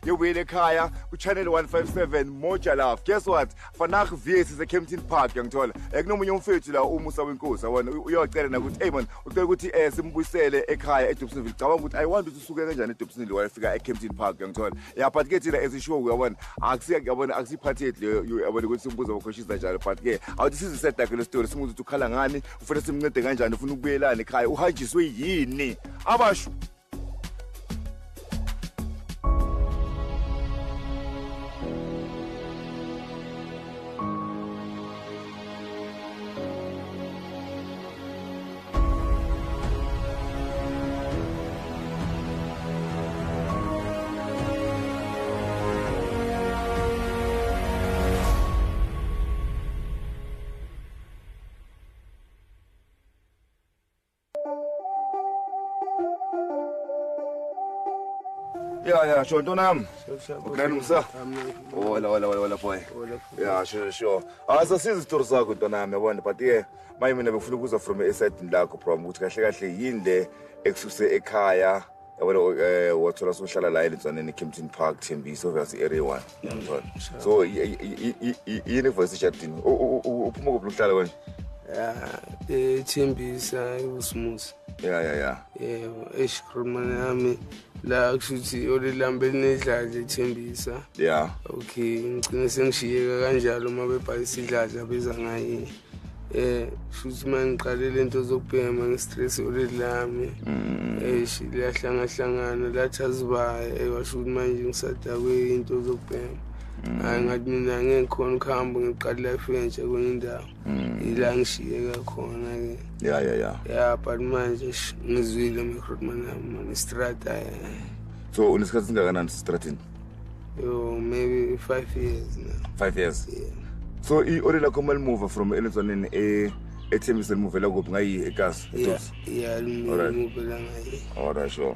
ngiyobuyela ekhaya ku-channel 157 Moja Love. Guess what? Fanakh VS is a Kempton Park ngiyangithola. Kunomunye umfethu la uMusa wenkosi yabona uyocela nakuthi hey man ucela ukuthi simbuyisele ekhaya eDobsonville. Cabanga ukuthi I want ukuthi usuke kanjani eDobsonville wayefika eKempton Park ngiyangithola. Yeah but ke thina as ishow uyabona yabona akusiphathe le yabona ukuthi simbuza ukhoshisa njalo but ke awuthi siziseta ke le story simuthi ukuthi ukhala ngani ufuna simncede kanjani ufuna ukubuyelana ekhaya uhanjiswe yini abasho. Yeah, sure, Donam. Okay, Musa. Hola, boy. Yeah, sure. Asasiza isitory sakho Donam yabona but maye mina befuna ukuza from eside lakho from ukuthi kahle yini le ekususe ekhaya yabona wathola sohlala la eLitswaneni Kempton Park Thembisa obviously area 1 yabona. So university chatini uphuma kuphi uhlala wena? Thembisa uSmusi. Yeah. Eshikhulumana nami la kushuthi olilambe nedlaje Thembisa. Yeah. Okay, ngicine sengishiyeka kanjalo uma bebhalisa idlaje abeza ngayi. Shuthi mangiqale lento zokubhema ngestress olilami. Liyahlangana lathazibaya washuthi manje ngisadakwe into zokubhema. Ngathi mina ngikhona ukuhamba ngiqala life entsha kwenye indawo ila ngishiyeka khona ke. Yeah but manje ngizwile ngikhuluma strata. So unesikhathi singakanani stratini? Maybe 5 years now. 5 years? Yeah. So already come move from eLitswaneni eThembisa move la kuphi ngayi eKasi? Yeah, move la ngayi. Alright, sure.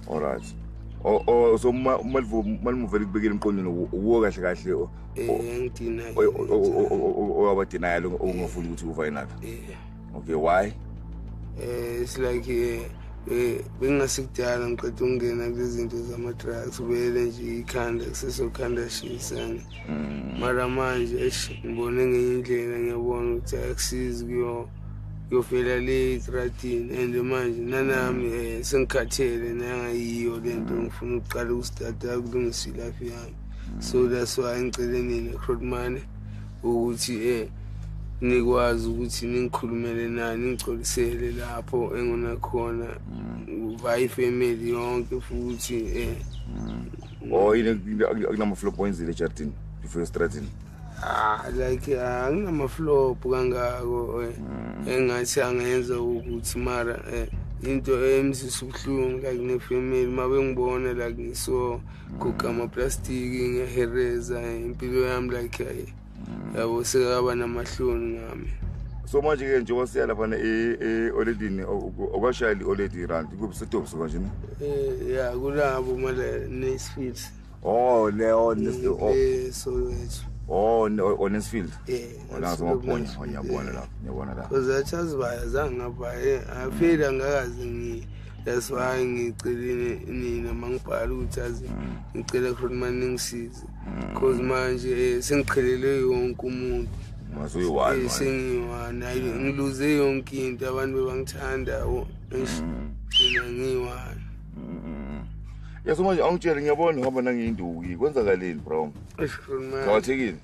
Alright. So malimuve likubekile emqondweni uwo kahle ngidina oyabadenial ongafuni ukuthi ufinal. Okay, why? It's like bengasikudala ngiqeda ukungena kulezinto zama drugs ubele nje ikhanda kusesokhanda shisana mara manje ngibone ngenye indlela ngiyabona ukuthi akusizi kuyofela le stratini and manje nanami sengikhathele nangayiyo lento ngifuna ukuqala ukustarta ukulungisa life yami. So that's why ngicela nina Crotman ukuthi nikwazi ukuthi ningikhulumele nani ngicolisele lapho engona khona vay family yonke futhi akunama flop points le chartini before stratini. Like anginama flop kangako engathi angenza ukuthi mara into emsisi ubhlungu like ne family mabe ngibona like ngiso kugama plastic ngehereza impilo yami like yabo sekaba namahloni ngami. So manje ke nje wasiya lapha eOledini okwashayili Oledi rand kuphi setopso kanje ne? Yeah kulabo manje Nesfield. Nesfield. Onazo maponya ngiyabona la. Because athazibaya zangapha afela ngakazi that's why ngicela nina mangibhala ukuthi azi ngicela Crotman ngisize because manje sengichelele yonke umuntu masuyiwani sengiwana ngiluze yonke into abantu bebangithanda mina ngiwani. Yaso manje angitshela ngiyabona ngihamba nangiyinduki kwenzakaleni bro? Kawathekile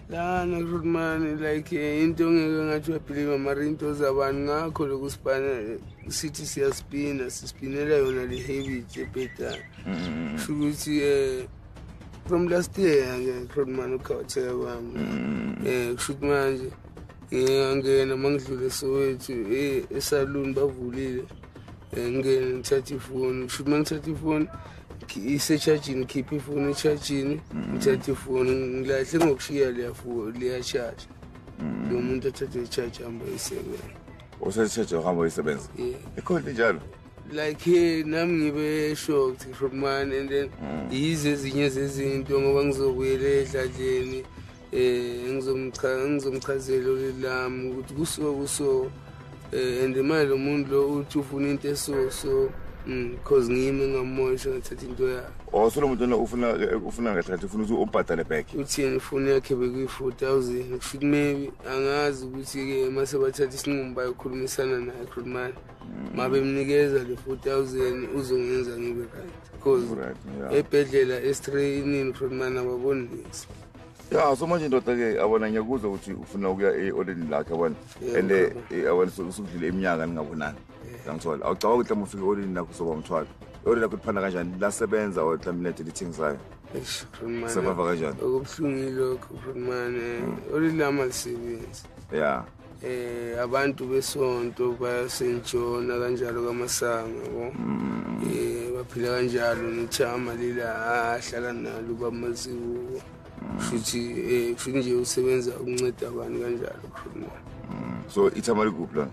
lana Crotman like into ngeke ngathi uyabhiliva mara into zabantu ngakho lokusipana sithi sispinela yona le habit ebheda ukuthi from last year nje Crotman ukhatheka kwami kushuthi manje ngiyangena mangidlule Soweto esalon bavulile ngene ngithatha ifoni kushuthi mangithatha ifoni isecharging khipha ifoni echarging ngithatha ifoni ngilahle ngokushiya liyacharge lo muntu athathe icharge hamba isebenza usecharge hamba isebenza ikhona njalo like nami ngibe shocked Crotman and then yize ezinye zezinto ngoba ngizobuyela edladleni ngizomchazela olelami ukuthi kuso and imali lo muntu lo uthi ufuna into so because ngime ngamosha ngathatha into yakhe. solo umuntu ufuna ngathi ufuna ukuthi umbhadale back. Uthini ifoni yakhe bekuyi-4,000 kushuthi maybe angazi ukuthi-ke mase bathatha isinqumo bayokhulumisana naye Khulumani mabemnikeza le 4,000 uzongenza ngibe right because ebhedlela estrayinini Khulumani ababoni lisi. Yeah, so manje ndoda-ke abona ngiyakuzwa ukuthi ufuna ukuya e-odeni lakhe yabona and yabona usudlule iminyaka ningabonani ngangithola awucabanga ukuthi mhlawumbe ufike e-odeni lakho uzoba umthwalo odeni lakho liphana kanjani lasebenza or mhlawumbe nede lithengisayo sebava kanjani okubuhlungu lokho Khulumani odeni lama lisebenzi abantu besonto bayasentshona kanjalo kamasanga yabo baphila kanjalo nechama lila ahlala nalo bamaziko futhi nje usebenza ukunceda abantu kanjalo Khulumani. So ithama ligroup lona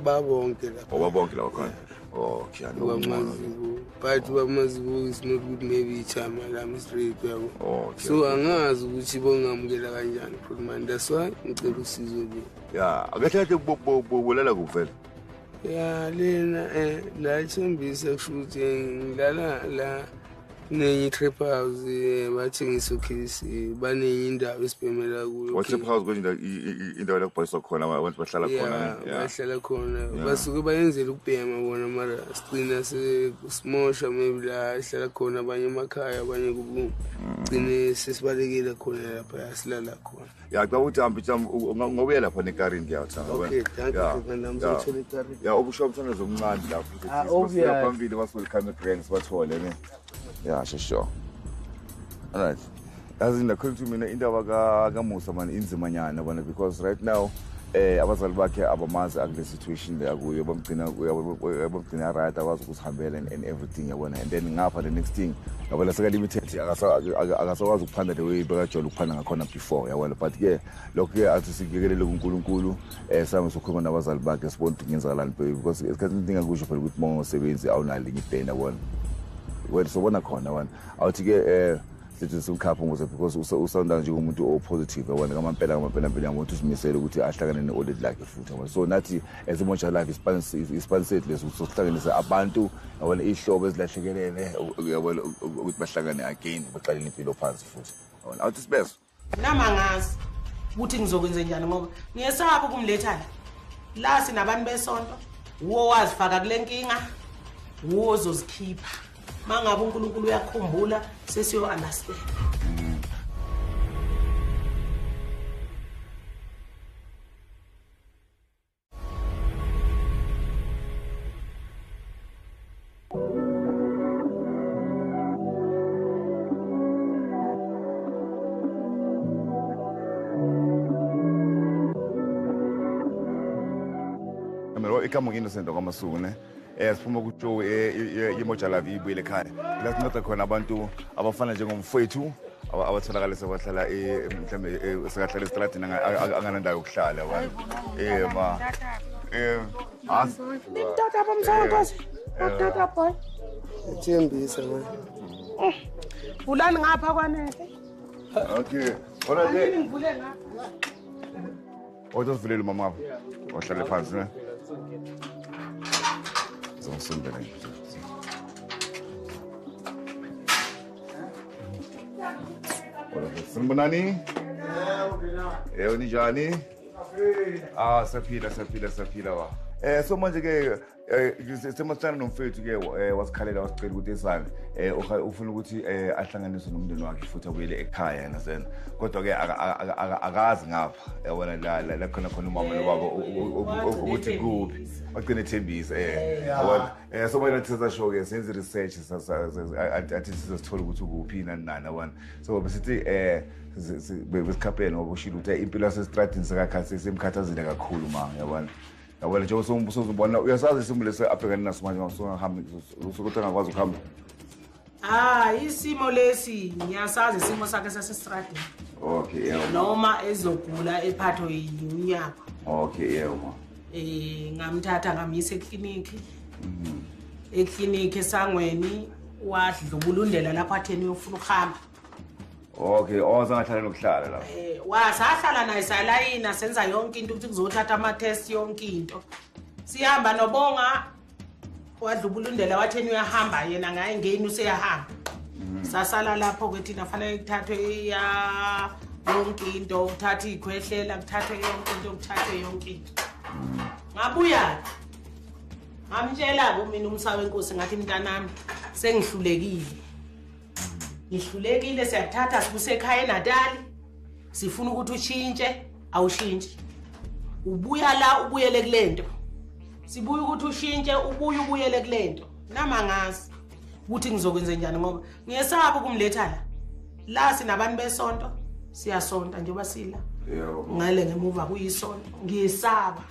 babonke lapha babonke la khona okay bamaziko but bamaziko is not good maybe ithama la straight yabo so angazi ukuthi bongamukela kanjani Khulumani that's why ngicela usizo le akathathe bolela kuvela lena la ithembisa ukuthi ngilala la nenye trip house bathengisa ukhisi banenye indawo esibhemela kuyo. What trip house konje indawo la kubhayiswa khona abantu bahlala khona bahlala khona basuke bayenzela ukubhema bona mara sicina sesimosha maybe la ihlala khona abanye emakhaya abanye kubugcine sesibalekile khona lapha yasilala khona. Xa uthi hambe ngobuye lapha nekarini ngiyathanda okay thank you ngizothola ikarini ubusho umthando zomncane lapho sifika phambili baswelcome grants bathole ne sure. All right. As in the country, mina indaba kaMusa man inzimanyana bana because right now abazali bakhe abamazi akule situation le akuyo bamgcina right abazi ukusihambela and everything yabona and then ngapha the next thing yabona seka limited akasakwazi ukuphanda the way bekajolo ukuphanda ngakhona before yabona but ke lokho ke athi sikulekelele kuNkulunkulu sami sokhuluma nabazali bakhe sibona ukuthi ngenzakalani because esikhathini ndingakusho phela ukuthi mongosebenzi awunalinye ipain yabona wena sobona khona wena awuthi ke sithi simkhapha ngoze because usawunda nje umuntu opositive yabona ngamampela yamuntu usimisela ukuthi ahlakane ne-audit lakhe futhi yabona so nathi as Moja Life ispansate leso sokuhlanganisa abantu yabona ihlobo ezilahlekelene yabona ukuthi bahlangane again baqalele impilo phansi futhi yabona awuthi sibeso nama ngazi ukuthi ngizokwenza njani ngoba ngiyesaba ukumlethana la sinabantu besonto uwo wazifaka kule nkinga uwo ozozikhipha mangabe uNkulunkulu uyakhumbula sesiyo understand. Amero ikamo innocent kwamasuku ne siphuma kutsho yeMoja Life ibuyele ekhaya la sinceda khona abantu abafana njengomfowethu abatholakala sebahlala mhlambe sekahlala estradini anganandawo yokuhlala abantu ma Tata bamsongozi tata boy ethembisa man ulani ngapha kwanele okay ona le ngivule ngapha Otosivulele mama wapho wahlala phansi ne Zonsumbele. Sanibonani? Unjani? Saphila wa. So manje ke semasana nomfethu ke wasikhalela wasicela ukuthi esami ufuna ukuthi ahlanganiswe nomndeni wakhe futhi abuyele ekhaya yena sena kodwa ke akazi ngapha yabona la khona umama nobaba ukuthi kuphi bagcina ethembisa yabona so manje sithatha show ke senze research athi sizothola ukuthi kuphi nani yabona so besithi besikhaphela ngoba ushilo ukuthi impilo yasestradini sekakhathi semkhathazile kakhulu ma yabona yabona nje usuzobona uyasazi isimo lesi abhekana naso manje usungahamba usukuthi angakwazi ukuhamba isimo lesi ngiyasazi isimo sakhe sasestradini okay noma ezogula ephatho yinyaka okay ngamthatha ngamisa ekliniki esangweni wadlubulundela lapha atheni uyofuna ukuhamba okay zangahlala nokuhlala la wasahlala naye salayina senza yonke into ukuthi kuzothatha ama test yonke into sihamba nobonga wadlubulundela watheni uyahamba yena ngaye ngeni useyahamba sasala lapho ke thina fanele kuthathwe ya yonke into uthatha ikhwehlela kuthathwe yonke into kuthathwe yonke into ngabuya ngamtshela kumina umsawe wenkosi ngathi mntanami sengihlulekile ngihlulekile siyathatha sikusekhaya eNatali sifuna ukuthi ushintshe awushintshi ubuya la ubuyele kulento sibuya ukuthi ushintshe ubuya ubuyele kulento nama ngazi ukuthi ngizokwenza njani ngoba ngiyesaba ukumletha la sinabantu besonto siyasonta njengoba sila ngale ngemuva kuyisonto ngiyesaba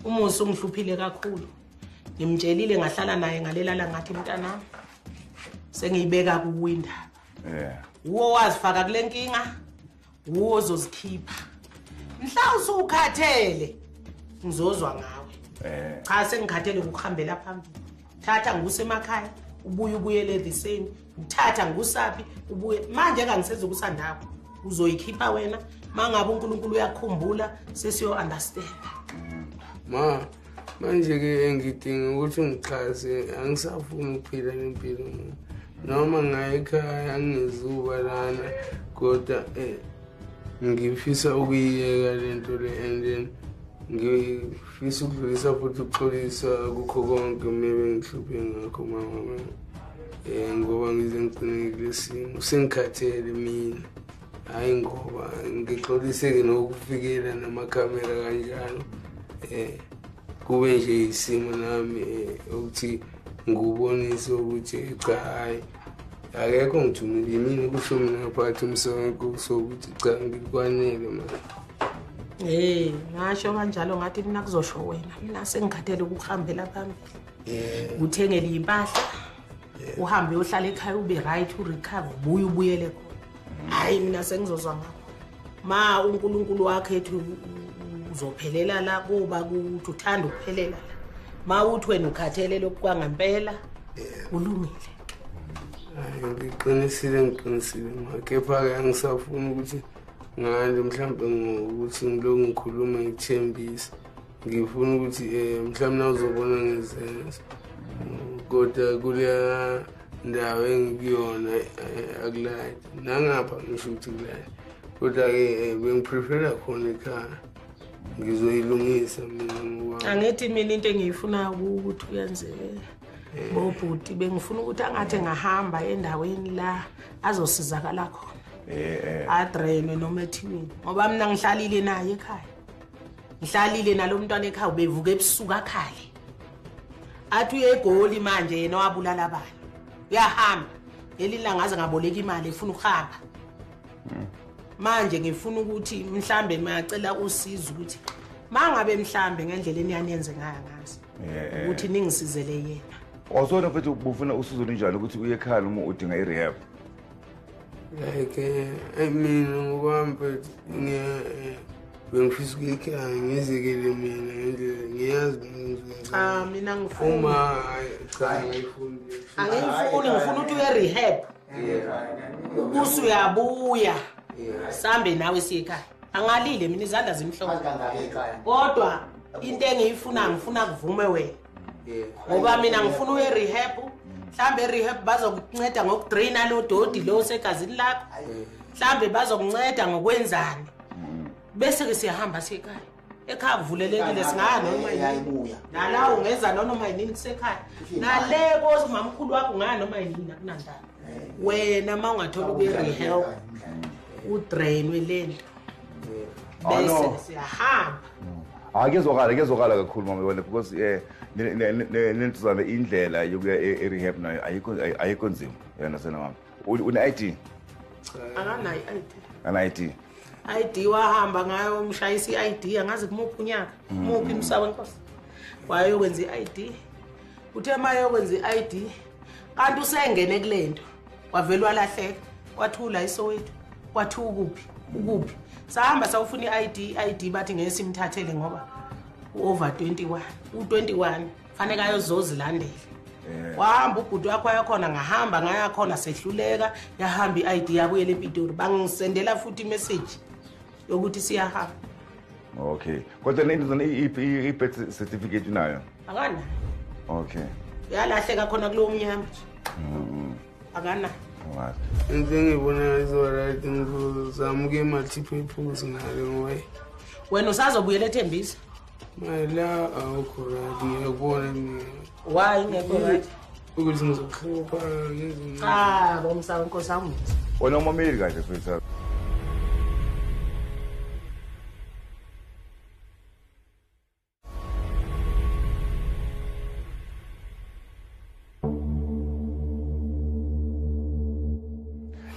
umusa ungihluphile kakhulu ngimtshelile ngahlala naye ngalelala ngathi mntanami sengiyibeka kuwindaba uwo wazifaka kule nkinga uwo ozozikhipha mhla usukhathele ngizozwa ngawe cha sengikhathele ukuhambela phambili thatha ngusemakhaya ubuye ubuyele the same uthatha ngusapi ubuye manje kangiseze ukusandawo uzoyikhipha wena mangabe uNkulunkulu uyakukhumbula sesiyo understand manje ke engidinga ukuthi ungixhase angisafuni ukuphila lempilo noma ngayikhaya ngizuba lana kodwa ngifisa ukuyiyeka lento le and then ngifisa ukudlulisa futhi ukuxolisa kukho konke maybe ngihluphe ngakho mama ngoba ngize ngigcine kulesimo sengikhathele mina hayi ngoba ngixoliseke nokufikela namakhamera kanjalo kube nje isimo nami ukuthi ngubonise ukuthi cha hayi akekho ngithumile mina kusho mina phakathi umsebenzi sokuthi cha ngikwanele manje ngasho kanjalo ngathi mina kuzosho wena mina sengikhathele ukuhambela phambili uthengele impahla uhambe uhlala ekhaya ube right urecover ubuye ubuyele khona hayi mina sengizozwa ngakho ma uNkulunkulu wakhe ethi uzophelela la kuba kuthi uthanda ukuphelela la ma uthi wena ukhathele lokwangempela ulungile ngiqinisile kepha-ke angisafuni ukuthi ngale mhlawumbe ngokuthi ngilokhu ngikhuluma ngithembisa ngifuna ukuthi mhlawumbe nawuzobona ngezenzo kodwa kuleya ndawo engikuyona akulayini nangapha ngisho ukuthi kulayini kodwa-ke bengiprefera khona ekhaya ngizoyilungisa mina ngoba angithi mina into engiyifunayo ukuthi uyenzeke bobhuti bengifuna ukuthi angathi ngahamba endaweni la azosizakala khona adrenwe noma ethiweni ngoba mina ngihlalile naye ekhaya ngihlalile nalomntwana ekhaya ubevuka ebusuku akhale athi uyegoli manje yena wabulala abantu uyahamba elila ngaze ngaboleka imali efuna ukuhamba manje ngifuna ukuthi mhlambe mayacela usizo ukuthi mangabe mhlambe ngendlela eniyanenze ngaya ngazi ukuthi ningisizele yena awusona mfethu ubufuna usizo linjani ukuthi uye ekhaya noma udinga i-rehab like mina ngokwami bengifisa ukuyikhaya ngizekele mina ngendlela ngiyazi cha mina ngifuna uma cha ngifuna ngifuna ukuthi uye rehab ubusu uyabuya sambe nawe siyekhaya angalile mina izandla zimhlophe kodwa into engiyifuna ngifuna kuvume wena ngoba mina ngifuna uye rehab mhlambe rehab bazokunceda ngokudraina lo dodi lo segazini lakho mhlambe bazokunceda ngokwenzani bese ke siyahamba siyekhaya ekhaya kuvulelekile singaya noma yini nala ungeza noma yini kusekhaya nale kosimamkhulu wakho ngaya noma yini akunandaba wena mawungathola ube rehab udrainwe lento bese siyahamba kezwakala kakhulu mama wena because nentuzana indlela yokuya e-rehab nayo ayikho nzima yona sena mama une-ID akanayo i-ID ana-ID ID wahamba ngayo umshayisa i-ID angazi kumuphi unyaka muphi umsawa wenkosi wayokwenza i-ID uthe mayokwenza i-ID kanti usengene kulento wavela walahleka wathula isowethu wathi ukuphi sahamba sawufuna i-ID bathi ngeke simthathele ngoba over 21 u21 fanele ayozozilandela wahamba ubhuti wakho yakhona ngahamba ngayakhona sehluleka yahamba i-ID yabuyela ePitori bangisendela futhi imessage yokuthi siyahamba okay kodwa nento zona i-birth certificate nayo akanayo okay Uyalahleka khona kulo mnyama. Akana. What? Into engibona izoright ngizamke multi-purpose ngale ngoba Wena usazobuyela eThembisa? la awukho right ngiyabona mina. Why ngekho right? Ukuthi ngizokhupha ngenze. Bomsa Nkosi wami. Wena umameli kahle mfethu.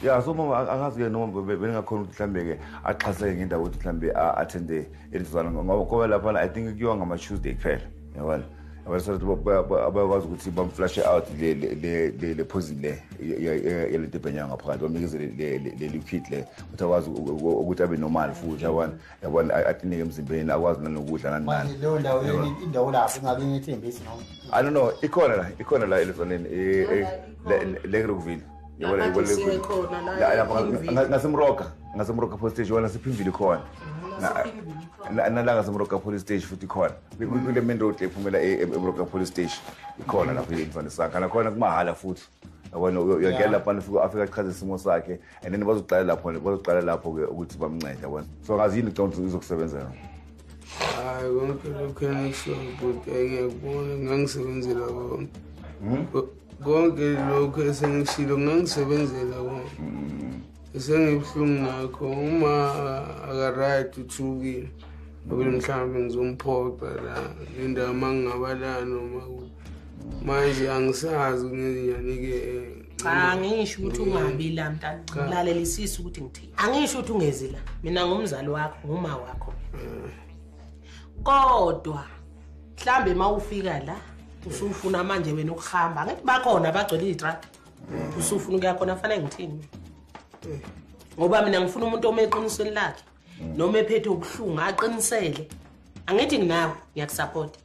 Yeah, so mama angazi ke noma bengakhona ukuthi mhlambe ke axhaseke ngendawo ukuthi mhlambe attende elizwana ngoba lapha I think kuyiwa ngama Tuesday kuphela yabona abasathi abakwazi ukuthi bamflash out le poison le yele debenya ngaphakathi bamikeze le liquid le ukuthi akwazi ukuthi abe normal futhi yabona atinike emzimbeni akwazi nanokudla nani manje leyo ndawo indawo lapho ngabe ngithembisi noma I don't know ikhona la elizwaneni le Rockville yabona ngasemroka police station wona siphimvile khona nalanga semroka police station futhi khona kule main road lephumela eMroka police station ikhona lapho eMfane Sakha nakhona kumahala futhi yabona uyangena lapha afika achaze isimo sakhe and then bazoqala lapho ke ukuthi bamncede yabona so ngazi yini don't izokusebenzela Hayi konke lokho engisho but ngiyakubona ngangisebenzela konke konke lokho esengishilo ngangisebenzela konke esengibhlungu ngakho uma akaright uthukile ukuthi mhlawumbe ngizomphoqa la indawo mangingabala noma manje angisazi ngezinyani ke Angisho ukuthi ungabi la mntana ngilalelisisa ukuthi ngithini angisho ukuthi ungezi la mina ngumzali wakho nguma wakho kodwa mhlambe mawufika la usufuna manje wena ukuhamba ngithi bakhona bagcwele itrack usufuna ukuya khona fanele ngithini ngoba mina ngifuna umuntu omeqinisweni lakhe noma ephethe ubuhlungu aqinisele angithi nginawe ngiyakusupport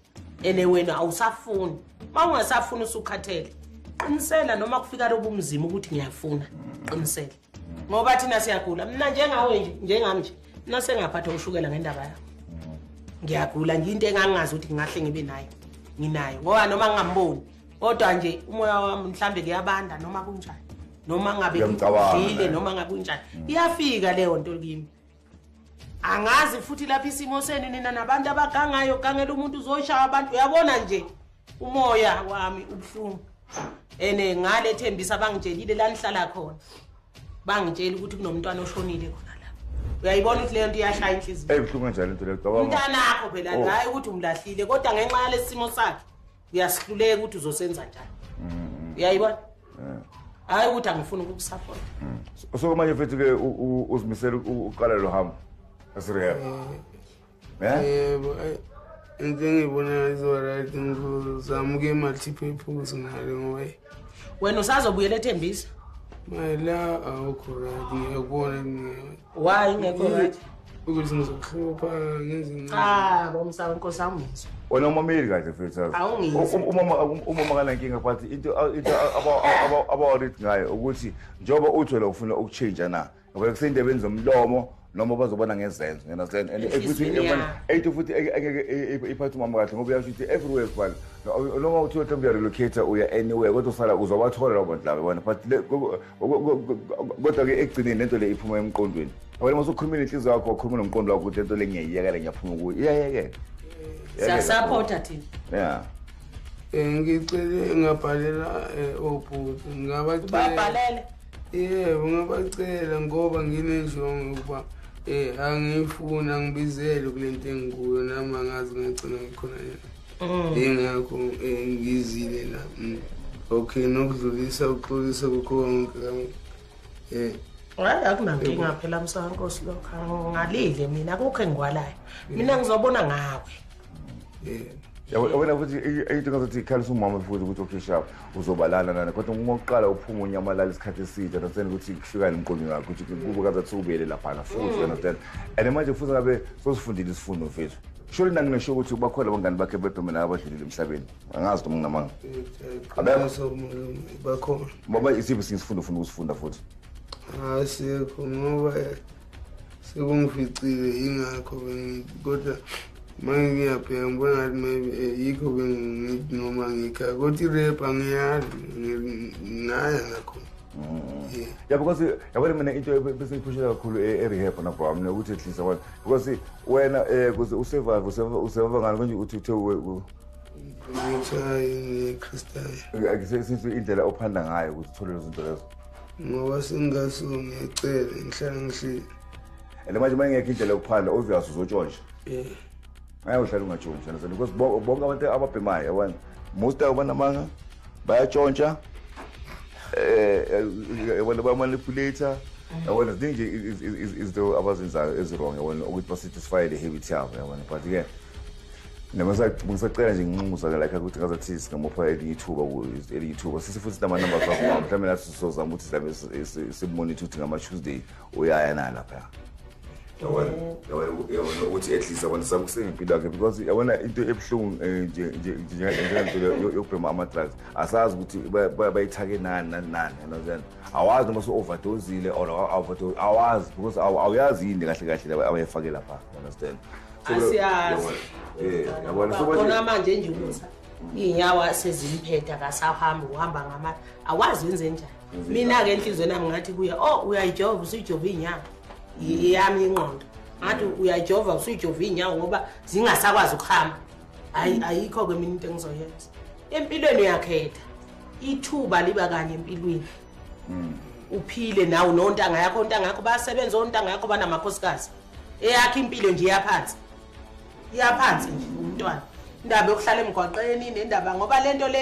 ene wena awusafuni mawungasafuni usukhathele qinisela noma kufika lobumzima ukuthi ngiyafuna qinisela ngoba thina siyagula mina njengawe nje njengami nje mina sengaphatha ushukela ngendaba yakho ngiyagula nje into engangazi ukuthi ngingahle ngibe nayo nginayo ngoba noma ngingamboni kodwa nje umoya wami mhlambe kuyabanda noma kunjani noma ngabe ngidile noma ngabe kunjani iyafika leyo nto kimi angazi futhi lapha isimo senu nina nabantu abagangayo gangela umuntu uzoshaya abantu uyabona nje umoya wami ubhlungu ene ngale Thembisa bangitshelile la nihlala khona bangitshela ukuthi kunomntwana oshonile khona la uyayibona ukuthi leyo nto iyashaya inhliziyo ebhlungu kanjalo into le cabanga umntanakho phela hayi ukuthi umlahlile kodwa ngenxa yalesimo sakhe uyasihluleka ukuthi uzosenza njani uyayibona hayi ukuthi angifuni ukukusupport so manje mfethu ke uzimisela uqala lo hambo asirehab yebo into engibona izoright ngizamke multi-purpose ngale ngoba wena usazobuyela eThembisa la awukho right ngiyakubona why ngekho right ukuthi ngizokhupha ngenze bomsa Nkosi wami wena umameli kahle mfethu umama kanankinga but into abaworried ngayo ukuthi njoba uthola ufuna ukuchange na ngoba kusendebeni zomlomo noma bazobona ngezenzo you understand and futhi futhi iphatha umama kahle ngoba uyasho ukuthi everywhere file noma uthi uthi uyarelocate uya anywhere kodwa usala uzobathola labo bantu laba bona but kodwa ke egcineni lento le iphuma emqondweni wena masukhuluma inhliziyo yakho wakhuluma nomqondo wakho ukuthi lento le ngiyayiyekela ngiyaphuma kuyo iyayeke siyasupporta thina yeah ngicela ngabhalela obhuti babhalele yebo ngabacela ngoba nginenjongo ukuba angifuna ngibizele kulento engikuyo nami angazi ngicina ngikhona yena ingakho ngizile la okay nokudlulisa uxolisa konke hayi akunankinga phela msankosi lokho ngalile mina akukho engwalayo mina ngizobona ngawe yabona futhi into ngathi khalisa umama futhi ukuthi okay sharp uzobalana nana kodwa ngokuqala uphuma unyamalala isikhathi eside understand ukuthi kufika emqondweni wakho ukuthi kubo kaza thubele lapha futhi understand and manje futhi ngabe sosifundile isifundo mfethu surely nanginesho ukuthi bakhona abangani bakhe bedomina abadlulile emhlabeni angazi noma ngamanga abekho bakhona baba isiphi sinisifundo ufuna ukusifunda futhi asikho ngoba sekungificile ingakho kodwa manje ngiyabheka ngibona ngathi maybe yikho bengithi noma ngikhaya kodwa i-rap angiyazi ngaya ngakhona. Yeah, because yabona mina into besiyiphushela kakhulu e-rehab na bro mina ukuthi at least yabona because wena because usurvive ngani konje uthi uthe ngitshaya akisithi indlela ophanda ngayo ukuthi uthole lezo zinto lezo ngoba singaso ngiyacela ngihlala ngihleli and manje ngeke indlela yokuphanda obvious uzotshontsha uhlala ungatshontsha because bonke abantu ababhemayo yabona most abantu amanga bayatshontsha yabona bamanipulator yabona ziningi izinto abazenzayo ezirong yabona ukuthi basatisfy the habit yabo yabona but ke ngisacela nje nginxumuza like ukuthi ngazathi singamopha elithuba ku-YouTube sisifuthi nama-numbers wakho mhlawumbe nathi sizozama ukuthi sizabe simonitor ukuthi ngama-Tuesday uyaya na lapha yabona ukuthi at least yabona sakusenga impilo yakhe because yabona into ebuhlungu njengento yokubhema ama-drugs asazi ukuthi bayithake nani understand awazi noma so-overdosile or overdose awazi because awuyazi yini kahle kahle abayifake lapha understand asiyazi yabona khona manje nje ukuthi iy'nyawo sezimphetha kasahambi uhamba ngama awazi wenze njani mina-ke enhlizweni yami ngathi kuya uyayijova usuyijova iy'nyawo yami ingqondo ngathi uyayijova usuyijova iy'nyawo ngoba zingasakwazi ukuhamba ayikho-ke mina into engizoyenza empilweni uyakhetha ithuba liba kanye empilweni uphile nawe nontanga yakho ontanga yakho bayasebenza ontanga yakho banamakhosikazi eyakho impilo nje iyaphansi nje umntwana indaba yokuhlala emgwaqeni nendaba ngoba lento le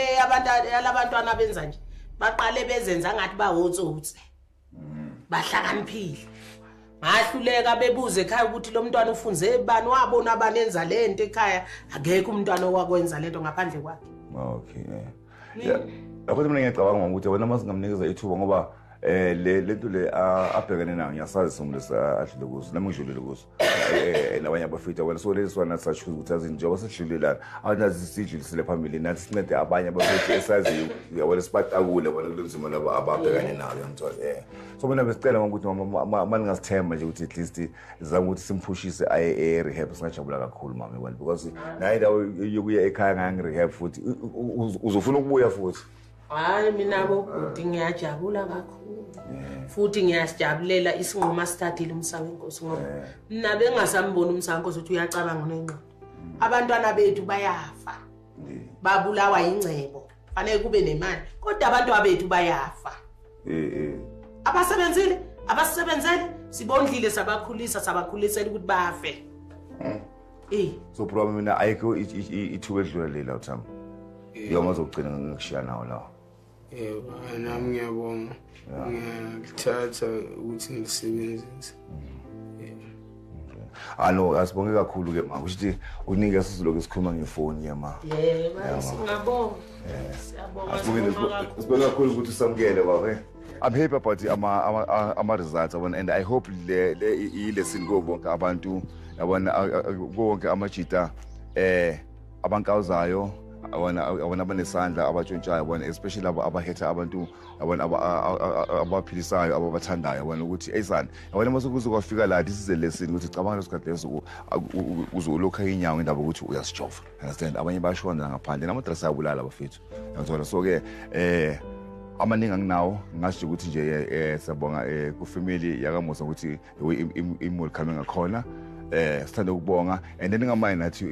yalabantwana benza nje baqale bezenza ngathi bawotsotsi bahlakaniphile ngahluleka bebuze ekhaya ukuthi lo mntwana ufunze bani wabona abanenza lento ekhaya akekho umntwana owakwenza lento ngaphandle kwakhe okay lapho mina ngiyacabanga ukuthi wena masingamnikeza ithuba ngoba lento le abhekene nayo ngiyasazi somlesi adlule kuzo nami ngidlulile kuzo nabanye abafita wena so lesi wana sachuza ukuthi azinjengoba sidlulelana awunazi sidlulisele phambili nathi sincede abanye abafethu esaziyo yabona sibatakule bona kulenzima laba ababhekane nayo ngithola so mina besicela ukuthi maningasithemba nje ukuthi at least zama ukuthi simphushise aye rehab singajabula kakhulu mama yabona because nayi ndawo yokuya ekhaya ngangi-rehab futhi uzofuna ukubuya futhi hayi mina bobhuti ngiyajabula kakhulu futhi ngiyasijabulela isinqumo asithathile umsawenkosi ngoba mina bengasamboni umsawenkosi ukuthi uyacabanga nengqondo abantwana bethu bayafa babulawa ingcebo fanele kube nemali kodwa abantu bethu bayafa abasebenzele sibondlile sabakhulisela ukuthi bafe so problem mina ayikho ithuba edlula lela uthami yoma zokugcina ngikushiya nawo lawo yebo nami ngiyabonga ngiyalithatha ukuthi ngisebenzise alo asibonge kakhulu ke mama ukuthi uningi sizoke sikhuluma ngefoni yama yebo singabonga siyabonga sibonge kakhulu ukuthi usamukele baba I'm happy about ama results and I hope le lesson go bonke abantu yabona konke amajita abankawuzayo abona abanesandla abatshontshayo yabona especially abahetha abantu yabona abaphilisayo ababathandayo yabona ukuthi eyisana yabona mase kuzokufika la this is a lesson ukuthi cabanga lesikhathi leso uzolokha inyawo indaba ukuthi uyasijova understand abanye bashona ngaphandle namadrasa ayabulala abafethu yabona so ke amaningi anginawo ngasho ukuthi nje siyabonga ku family yakaMusa ukuthi imoli coming ngakhona sithanda ukubonga and then ngamayi nathi